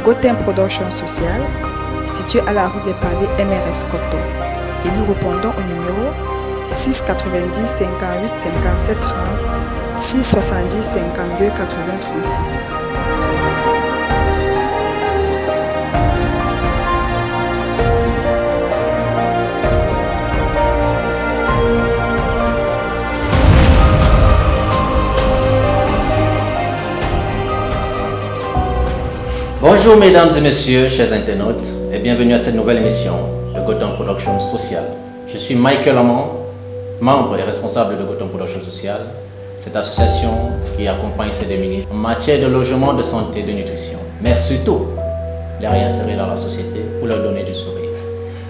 Gotham Production Sociale, situé à la rue des Pavés MRS Coton. Et nous répondons au numéro 690 58 57 30 670 52 80 36. Bonjour mesdames et messieurs, chers internautes, et bienvenue à cette nouvelle émission de Gotham Production Sociale. Je suis Michael Amand, membre et responsable de Gotham Production Sociale, cette association qui accompagne ces démunis en matière de logement, de santé, de nutrition, mais surtout les réinsérer dans la société pour leur donner du sourire.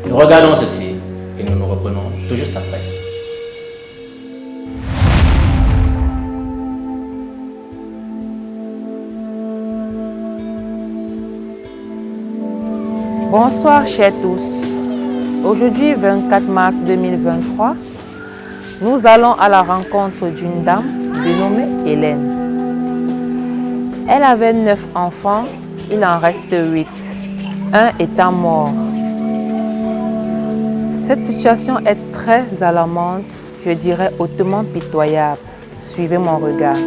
Nous regardons ceci et nous nous reprenons tout juste après. Bonsoir chers tous. Aujourd'hui, 24 mars 2023, nous allons à la rencontre d'une dame dénommée Hélène. Elle avait 9 enfants, il en reste 8, un étant mort. Cette situation est très alarmante, je dirais hautement pitoyable. Suivez mon regard.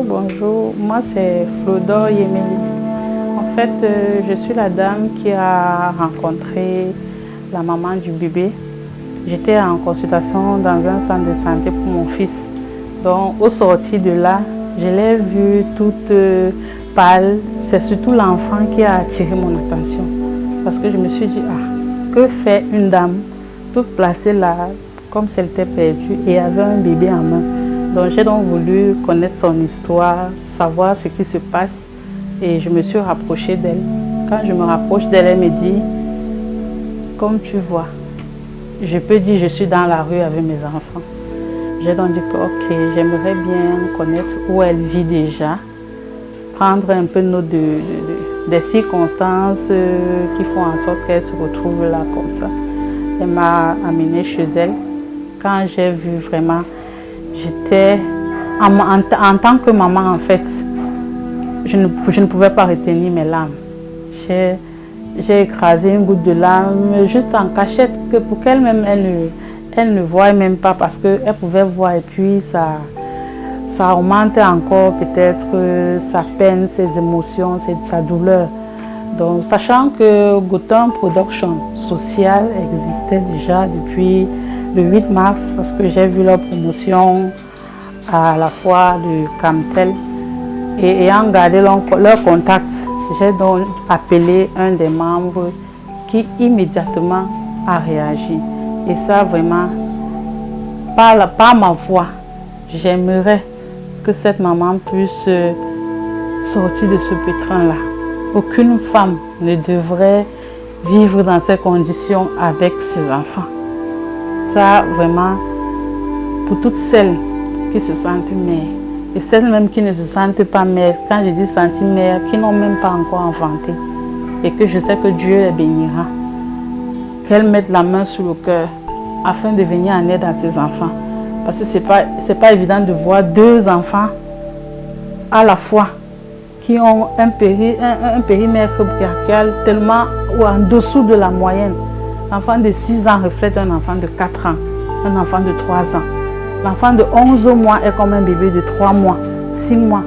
Bonjour, moi c'est Flodor Yemeli. En fait, je suis la dame qui a rencontré la maman du bébé. J'étais en consultation dans un centre de santé pour mon fils. Donc, au sortir de là, je l'ai vue toute pâle. C'est surtout l'enfant qui a attiré mon attention. Parce que je me suis dit, que fait une dame toute placée là, comme si elle était perdue et avait un bébé en main. Donc j'ai donc voulu connaître son histoire, savoir ce qui se passe et je me suis rapprochée d'elle. Quand je me rapproche d'elle, elle me dit, comme tu vois, je peux dire je suis dans la rue avec mes enfants. J'ai donc dit que ok, j'aimerais bien connaître où elle vit déjà, prendre un peu note des circonstances qui font en sorte qu'elle se retrouve là comme ça. Elle m'a amenée chez elle. Quand j'ai vu vraiment, j'étais, en tant que maman en fait, je ne pouvais pas retenir mes larmes. J'ai écrasé une goutte de larmes juste en cachette, que pour qu'elle-même, elle ne voit même pas parce qu'elle pouvait voir et puis ça augmentait encore peut-être sa peine, ses émotions, sa douleur. Donc sachant que Gotham Production Sociale existait déjà depuis le 8 mars parce que j'ai vu leur promotion à la fois de Camtel et ayant gardé leur contact, j'ai donc appelé un des membres qui immédiatement a réagi. Et ça vraiment, par ma voix, j'aimerais que cette maman puisse sortir de ce pétrin-là. Aucune femme ne devrait vivre dans ces conditions avec ses enfants. Ça, vraiment, pour toutes celles qui se sentent mères et celles même qui ne se sentent pas mères, quand je dis sentir mères, qui n'ont même pas encore enfanté et que je sais que Dieu les bénira, qu'elles mettent la main sur le cœur afin de venir en aide à ses enfants. Parce que c'est pas évident de voir 2 enfants à la fois qui ont un périmètre brachial tellement ou en dessous de la moyenne. L'enfant de 6 ans reflète un enfant de 4 ans, un enfant de 3 ans. L'enfant de 11 mois est comme un bébé de 3 mois, 6 mois.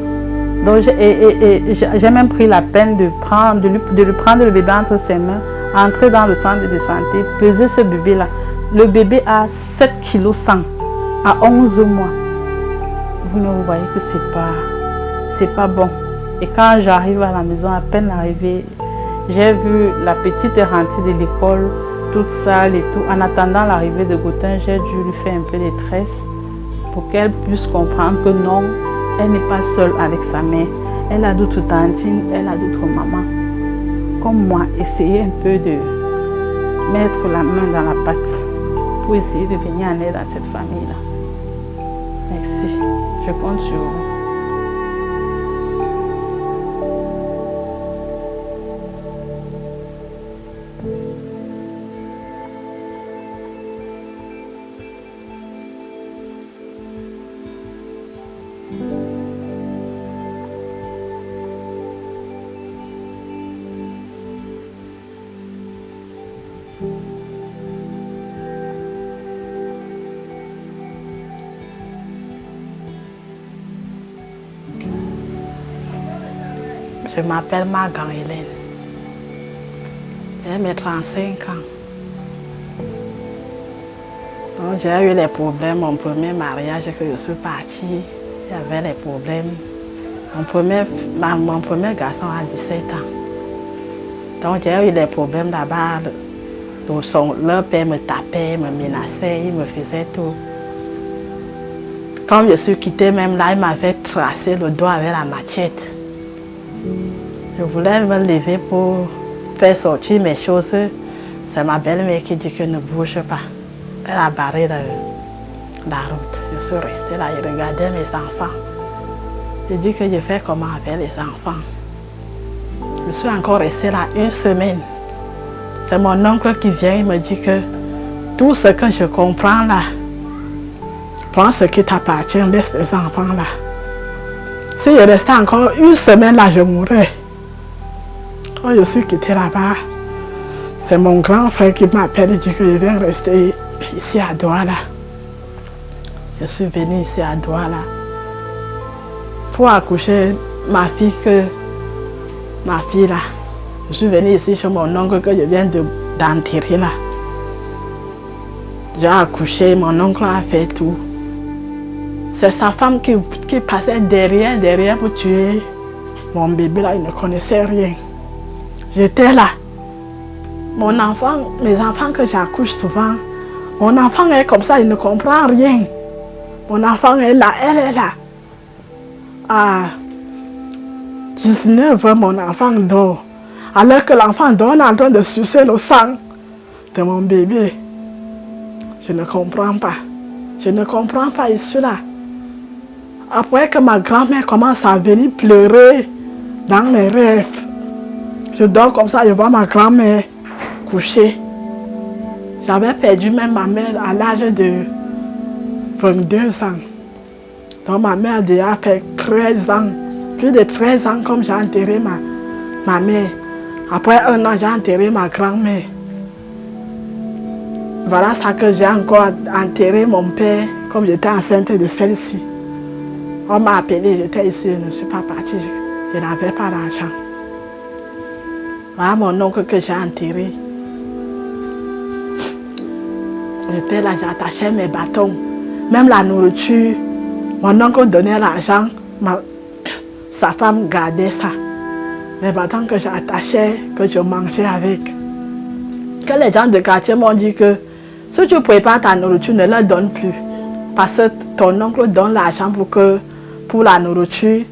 Donc j'ai même pris la peine de lui prendre le bébé entre ses mains, entrer dans le centre de santé, peser ce bébé-là. Le bébé a 7 kg 100 à 11 mois. Vous voyez que c'est pas bon. Et quand j'arrive à la maison, à peine arrivée, J'ai vu la petite rentrer de l'école, toute sale et tout. En attendant l'arrivée de Gauteng, j'ai dû lui faire un peu de tresse pour qu'elle puisse comprendre que non, elle n'est pas seule avec sa mère. Elle a d'autres tantines, elle a d'autres mamans. Comme moi, essayer un peu de mettre la main dans la pâte pour essayer de venir en aide à cette famille-là. Merci, je compte sur vous. Je m'appelle Margan Hélène. J'ai mes 35 ans. Donc, j'ai eu les problèmes. Mon premier mariage que je suis partie, il y avait les problèmes. Mon premier garçon a 17 ans. Donc j'ai eu des problèmes là-bas. Leur père me tapait, me menaçait, il me faisait tout. Quand je suis quittée, même là, il m'avait tracé le doigt avec la machette. Je voulais me lever pour faire sortir mes choses. C'est ma belle-mère qui dit que ne bouge pas. Elle a barré la route. Je suis restée là et regardais mes enfants. Je dis que je fais comment avec les enfants. Je suis encore restée là une semaine. C'est mon oncle qui vient et me dit que tout ce que je comprends là, prends ce qui t'appartient, laisse les enfants là. Si je restais encore une semaine là, je mourrais. Quand je suis quittée là-bas, c'est mon grand frère qui m'appelle et dit que je viens rester ici à Douala. Je suis venue ici à Douala pour accoucher ma fille là. Je suis venue ici chez mon oncle que je viens d'enterrer là. J'ai accouché, mon oncle a fait tout. C'est sa femme qui passait derrière pour tuer mon bébé là, il ne connaissait rien. J'étais là. Mes enfants que j'accouche souvent, mon enfant est comme ça, il ne comprend rien. Mon enfant est là, elle est là. À 19 ans, mon enfant dort. Alors que l'enfant dort, on est en train de sucer le sang de mon bébé. Je ne comprends pas. Je ne comprends pas, je suis là. Après que ma grand-mère commence à venir pleurer dans mes rêves, je dors comme ça, je vois ma grand-mère couchée. J'avais perdu même ma mère à l'âge de 22 ans. Donc ma mère a déjà fait 13 ans, plus de 13 ans comme j'ai enterré ma mère. Après un an, j'ai enterré ma grand-mère. Voilà ça que j'ai encore enterré mon père, comme j'étais enceinte de celle-ci. On m'a appelé, j'étais ici, je ne suis pas partie, je n'avais pas d'argent. Voilà mon oncle que j'ai enterré. J'étais là, j'attachais mes bâtons. Même la nourriture, mon oncle donnait l'argent, sa femme gardait ça. Les bâtons que j'attachais, que je mangeais avec. Que les gens de quartier m'ont dit que si tu prépares ta nourriture, ne leur donne plus. Parce que ton oncle donne l'argent pour la nourriture,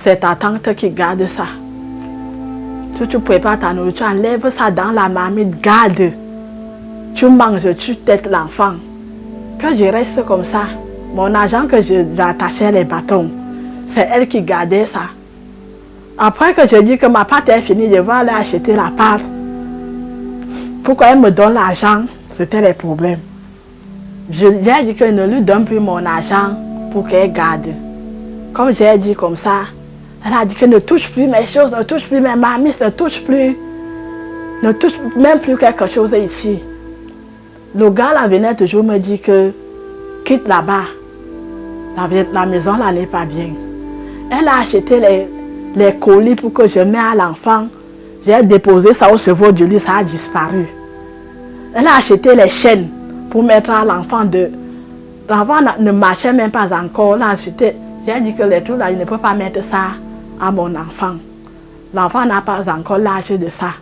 c'est ta tante qui garde ça. Si tu prépares ta nourriture, enlève ça dans la marmite, garde. Tu manges, tu têtes l'enfant. Quand je reste comme ça, mon argent que j'attachais les bâtons, c'est elle qui gardait ça. Après que je dis que ma pâte est finie, je vais aller acheter la pâte. Pourquoi elle me donne l'argent? C'était les problèmes. J'ai dit que je ne lui donne plus mon argent pour qu'elle garde. Comme j'ai dit comme ça, elle a dit que ne touche plus mes choses, ne touche plus mes mamies, ne touche même plus quelque chose ici. Le gars là venait toujours me dire que quitte là-bas, la maison là n'est pas bien. Elle a acheté les colis pour que je mette à l'enfant. J'ai déposé ça au chevaux du lit, ça a disparu. Elle a acheté les chaînes pour mettre à l'enfant. L'enfant ne marchait même pas encore. J'ai dit que les trucs là, il ne peut pas mettre ça à mon enfant. L'enfant n'a pas encore l'âge de ça.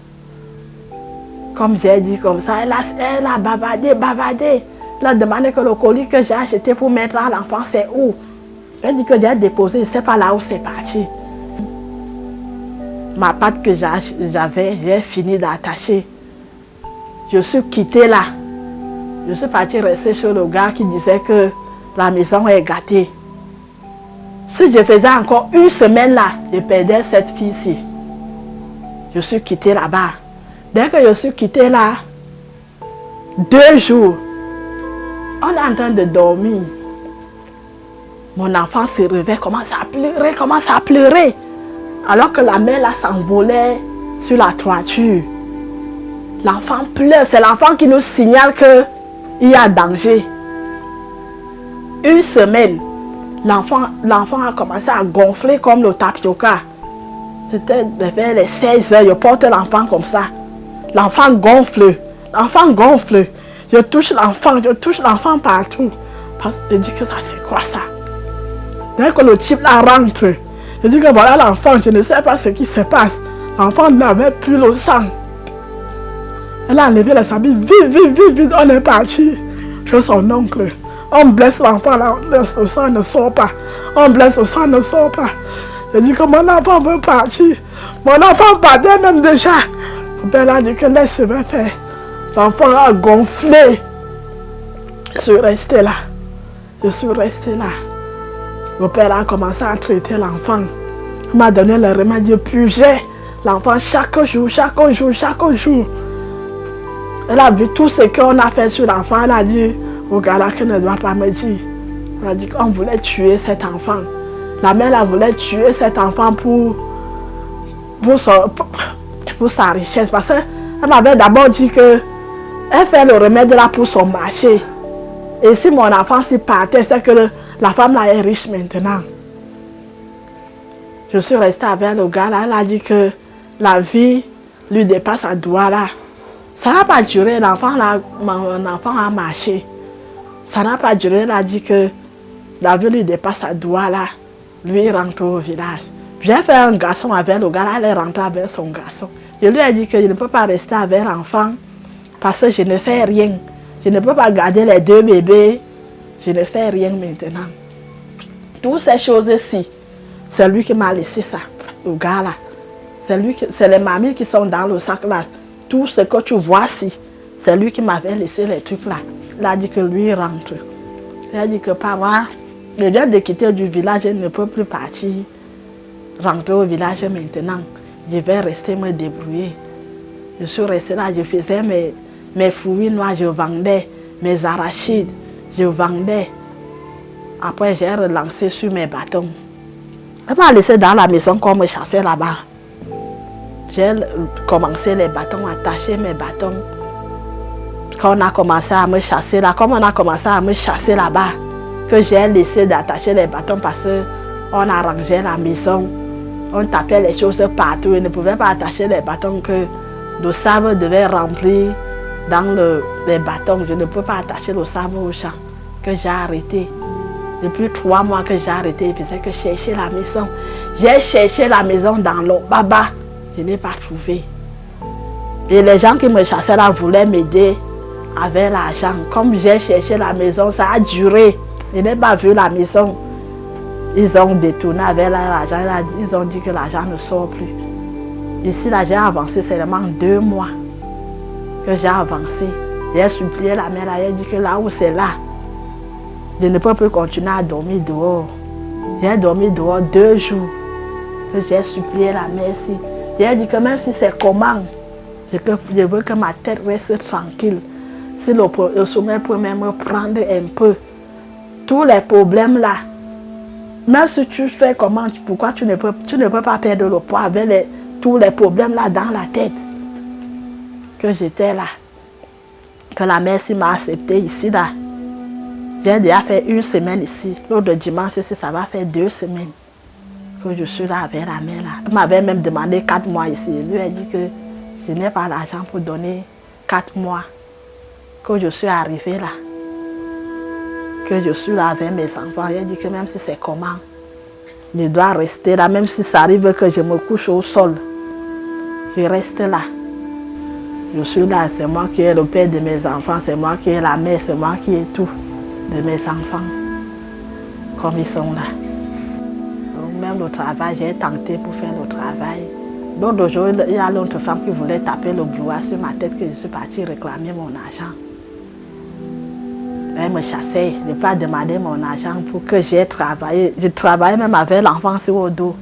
Comme j'ai dit comme ça, elle a bavardé. Elle a demandé que le colis que j'ai acheté pour mettre à l'enfant, c'est où? Elle dit que j'ai déposé, je ne sais pas là où c'est parti. Ma pâte que j'avais, j'ai fini d'attacher. Je suis quittée là. Je suis partie rester chez le gars qui disait que la maison est gâtée. Si je faisais encore une semaine là, je perdais cette fille-ci. Je suis quittée là-bas. Dès que je suis quittée là, 2 jours, on est en train de dormir. Mon enfant se réveille, commence à pleurer. Alors que la mère là s'envolait sur la toiture. L'enfant pleure, c'est l'enfant qui nous signale qu'il y a danger. Une semaine, l'enfant a commencé à gonfler comme le tapioca. C'était vers les 16 heures, je porte l'enfant comme ça. L'enfant gonfle. Je touche l'enfant partout. Parce que je dis que ça c'est quoi ça? Dès que le type là rentre, je dis que voilà l'enfant, je ne sais pas ce qui se passe. L'enfant n'avait plus le sang. Elle a enlevé les habits, vite, on est parti. Chez son oncle. On blesse l'enfant là, le sang ne sort pas. Je dis que mon enfant veut partir. Mon enfant partait même déjà. Le père a dit que laisse-moi faire. L'enfant a gonflé. Je suis restée là. Le père a commencé à traiter l'enfant. Il m'a donné le remède, je pugeais l'enfant chaque jour. Elle a vu tout ce qu'on a fait sur l'enfant. Elle a dit au gars là qu'elle ne doit pas me dire. Elle a dit qu'on voulait tuer cet enfant. La mère là voulait tuer cet enfant pour sa richesse. Parce qu'elle m'avait d'abord dit que elle fait le remède là pour son marché. Et si mon enfant s'y partait, c'est que la femme là est riche maintenant. Je suis restée avec le gars là. Elle a dit que la vie lui dépasse à doigt là. Ça n'a pas duré, mon enfant a marché. Ça n'a pas duré, elle a dit que la vie lui dépasse à doigt là. Lui il rentre au village. J'ai fait un garçon avec le gars là, elle est rentrée avec son garçon. Je lui ai dit que je ne peux pas rester avec l'enfant parce que je ne fais rien. Je ne peux pas garder les 2 bébés. Je ne fais rien maintenant. Toutes ces choses-ci, c'est lui qui m'a laissé ça, le gars là. C'est les mamies qui sont dans le sac là. Tout ce que tu vois ici, c'est lui qui m'avait laissé les trucs là. Il a dit que lui rentre. Il a dit que papa, je viens de quitter du village, je ne peux plus partir. Rentrer au village maintenant. Je vais rester me débrouiller. Je suis restée là, je faisais mes fruits noirs, je vendais mes arachides, je vendais. Après, j'ai relancé sur mes bâtons. Elle m'a laissé dans la maison comme me chassait là-bas. J'ai commencé les bâtons, attaché mes bâtons. Quand on a commencé à me chasser là, comme on a commencé à me chasser là-bas, que j'ai laissé d'attacher les bâtons parce qu'on a rangé la maison. On tapait les choses partout. Je ne pouvais pas attacher les bâtons que le sable devait remplir dans les bâtons. Je ne peux pas attacher le sable au champ. Que j'ai arrêté. Depuis 3 mois que j'ai arrêté, je faisais que chercher la maison. J'ai cherché la maison dans l'eau. Baba, je n'ai pas trouvé. Et les gens qui me chassaient là voulaient m'aider avec l'argent. Comme j'ai cherché la maison, ça a duré. Je n'ai pas vu la maison. Ils ont détourné avec l'argent. Ils ont dit que l'argent ne sort plus. Ici, là, j'ai avancé seulement 2 mois que j'ai avancé. J'ai supplié la mère, elle a dit que là où c'est là, je ne peux plus continuer à dormir dehors. J'ai dormi dehors 2 jours. J'ai supplié la mère ici. J'ai dit que même si c'est comment, je veux que ma tête reste tranquille. Si le sommeil peut même me prendre un peu. Tous les problèmes là, même si tu fais comment, pourquoi tu ne peux pas perdre le poids avec tous les problèmes là dans la tête. Que j'étais là. Que la mère m'a accepté ici là. J'ai déjà fait 1 semaine ici. L'autre dimanche, ça va faire 2 semaines que je suis là avec la mère là. Elle m'avait même demandé 4 mois ici. Elle lui a dit que je n'ai pas l'argent pour donner 4 mois. Que je suis arrivée là. Que je suis là avec mes enfants. Elle a dit que même si c'est comment, je dois rester là. Même si ça arrive que je me couche au sol, Je reste là. Je suis là, c'est moi qui ai le père de mes enfants, c'est moi qui ai la mère, c'est moi qui ai tout de mes enfants. Comme ils sont là. Donc même le travail, j'ai tenté pour faire le travail. L'autre jour, il y a l'autre femme qui voulait taper le brouhaha sur ma tête que je suis partie réclamer mon argent. Elle me chassait, je n'ai pas demandé mon argent pour que j'ai travaillé. Je travaillais même avec l'enfant sur le dos.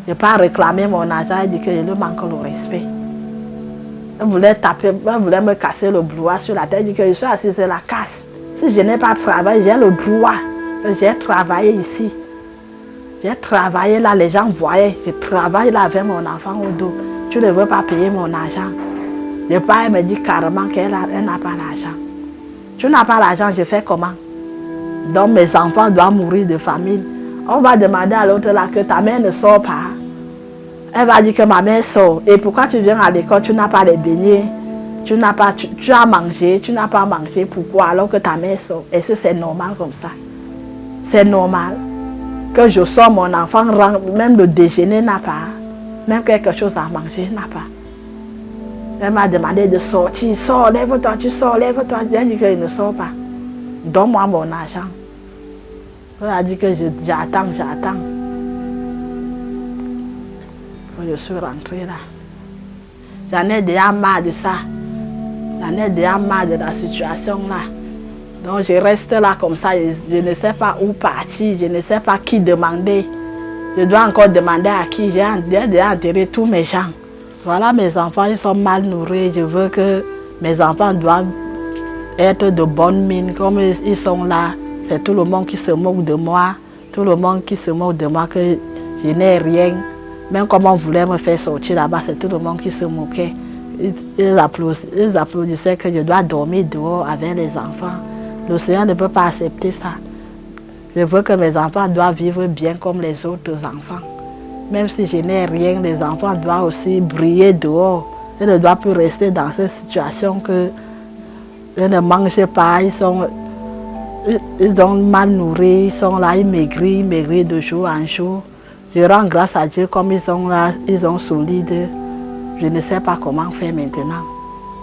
Je n'ai pas réclamé mon argent, elle dit que je lui manque le respect. Elle voulait taper, elle voulait me casser le brouhaha sur la tête, elle dit que je suis assise à la casse. Si je n'ai pas travaillé, j'ai le droit. J'ai travaillé ici. J'ai travaillé là, les gens voyaient. Je travaille là avec mon enfant au dos. Tu ne veux pas payer mon argent. Le père me dit carrément qu'elle n'a pas l'argent. Tu n'as pas l'argent, je fais comment? Donc mes enfants doivent mourir de famine. On va demander à l'autre là que ta mère ne sort pas. Elle va dire que ma mère sort. Et pourquoi tu viens à l'école, tu n'as pas les beignets? Tu as mangé, tu n'as pas mangé. Pourquoi alors que ta mère sort? Est-ce que c'est normal comme ça? C'est normal que je sors, mon enfant rentre, même le déjeuner n'a pas. Même quelque chose à manger n'a pas. Elle m'a demandé de sortir. Sors, lève-toi, tu sors, lève-toi. Elle dit qu'il ne sort pas. Donne-moi mon argent. Elle a dit que j'attends. Je suis rentrée là. J'en ai déjà marre de ça. J'en ai déjà marre de la situation là. Donc je reste là comme ça. Je ne sais pas où partir. Je ne sais pas qui demander. Je dois encore demander à qui. J'ai déjà enterré tous mes gens. Voilà, mes enfants, ils sont mal nourris. Je veux que mes enfants doivent être de bonnes mines. Comme ils sont là, c'est tout le monde qui se moque de moi. Tout le monde qui se moque de moi, que je n'ai rien. Même comme on voulait me faire sortir là-bas, c'est tout le monde qui se moquait. Ils applaudissaient que je dois dormir dehors avec les enfants. Le Seigneur ne peut pas accepter ça. Je veux que mes enfants doivent vivre bien comme les autres enfants. Même si je n'ai rien, les enfants doivent aussi briller dehors. Ils ne doivent plus rester dans cette situation que ils ne mangent pas, ils sont mal nourris, ils sont là, ils maigrissent de jour en jour. Je rends grâce à Dieu comme ils sont là, ils sont solides. Je ne sais pas comment faire maintenant.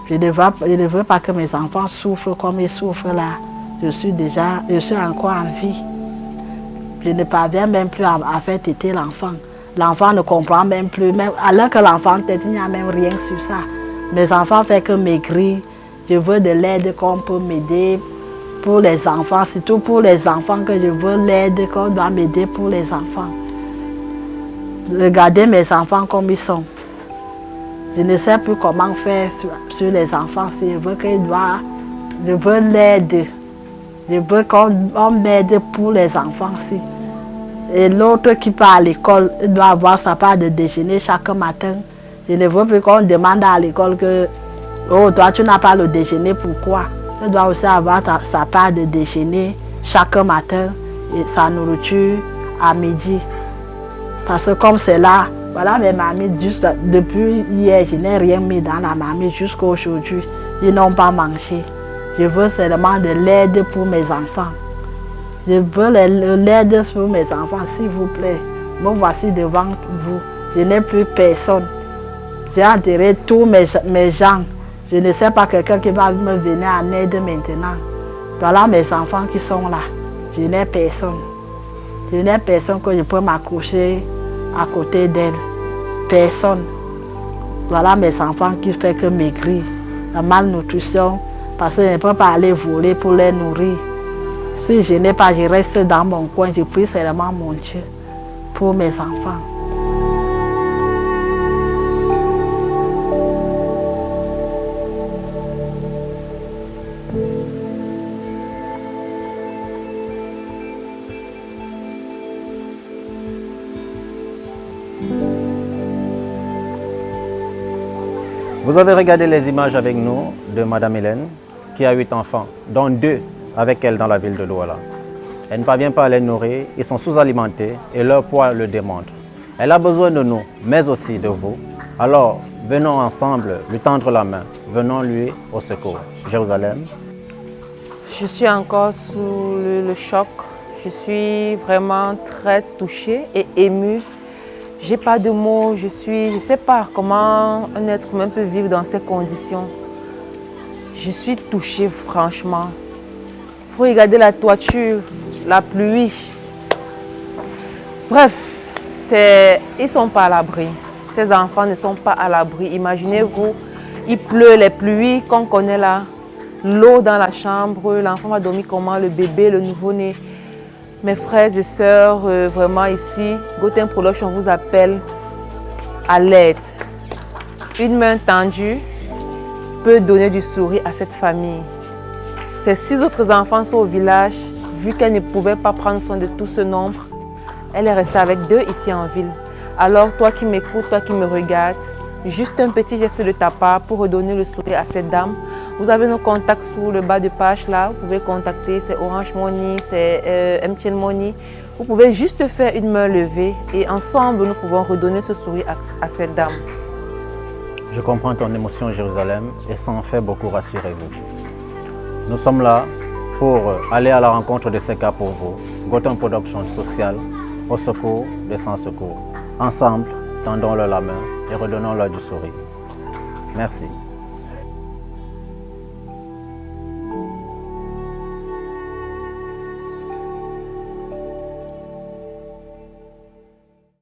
Je ne veux pas que mes enfants souffrent comme ils souffrent là. Je suis encore en vie. Je ne parviens même plus à faire téter l'enfant. L'enfant ne comprend même plus. Même, alors que l'enfant tête, il n'y a même rien sur ça. Mes enfants font que maigrir. Je veux de l'aide qu'on peut m'aider pour les enfants. Surtout pour les enfants que je veux l'aide qu'on doit m'aider pour les enfants. Regardez mes enfants comme ils sont. Je ne sais plus comment faire sur les enfants. Je veux l'aide. Je veux qu'on m'aide pour les enfants. Et l'autre qui part à l'école doit avoir sa part de déjeuner chaque matin. Je ne veux plus qu'on demande à l'école que oh, toi tu n'as pas le déjeuner, pourquoi? Il doit aussi avoir sa part de déjeuner chaque matin et sa nourriture à midi. Parce que comme c'est là, voilà mes mamies, juste depuis hier, je n'ai rien mis dans la mamie jusqu'à aujourd'hui. Ils n'ont pas mangé. Je veux seulement de l'aide pour mes enfants. Je veux l'aide pour mes enfants, s'il vous plaît. Me voici devant vous. Je n'ai plus personne. J'ai enterré tous mes gens. Je ne sais pas quelqu'un qui va me venir en aide maintenant. Voilà mes enfants qui sont là. Je n'ai personne. Je n'ai personne que je peux m'accrocher à côté d'elle. Personne. Voilà mes enfants qui font que maigrir. La malnutrition, parce que je ne peux pas aller voler pour les nourrir. Si je n'ai pas, je reste dans mon coin, je prie seulement mon Dieu pour mes enfants. Vous avez regardé les images avec nous de Madame Hélène, qui a 8 enfants, dont 2 avec elle dans la ville de Douala. Elle ne parvient pas à les nourrir, ils sont sous-alimentés et leur poids le démontre. Elle a besoin de nous, mais aussi de vous. Alors, venons ensemble lui tendre la main, venons lui au secours. Jérusalem. Je suis encore sous le choc. Je suis vraiment très touchée et émue J'ai pas de mots, je sais pas comment un être humain peut vivre dans ces conditions. Je suis touchée franchement. Il faut regarder la toiture, la pluie. Bref, ils ne sont pas à l'abri. Ces enfants ne sont pas à l'abri. Imaginez-vous, il pleut, les pluies qu'on connaît là, l'eau dans la chambre, l'enfant va dormir comment, le bébé, le nouveau-né. Mes frères et sœurs, vraiment ici, Gotham Production vous appelle à l'aide. Une main tendue peut donner du sourire à cette famille. Ces 6 autres enfants sont au village. Vu qu'elle ne pouvait pas prendre soin de tout ce nombre, elle est restée avec 2 ici en ville. Alors toi qui m'écoutes, toi qui me regardes, juste un petit geste de ta part pour redonner le sourire à cette dame. Vous avez nos contacts sous le bas de page là. Vous pouvez contacter, c'est Orange Money, c'est MTN Money. Vous pouvez juste faire une main levée et ensemble nous pouvons redonner ce sourire à cette dame. Je comprends ton émotion, Jérusalem, et ça en fait beaucoup, rassurez-vous. Nous sommes là pour aller à la rencontre de ces cas pour vous. Gotham Production Sociale, au secours des sans secours. Ensemble, tendons-leur la main et redonnons-leur du sourire. Merci.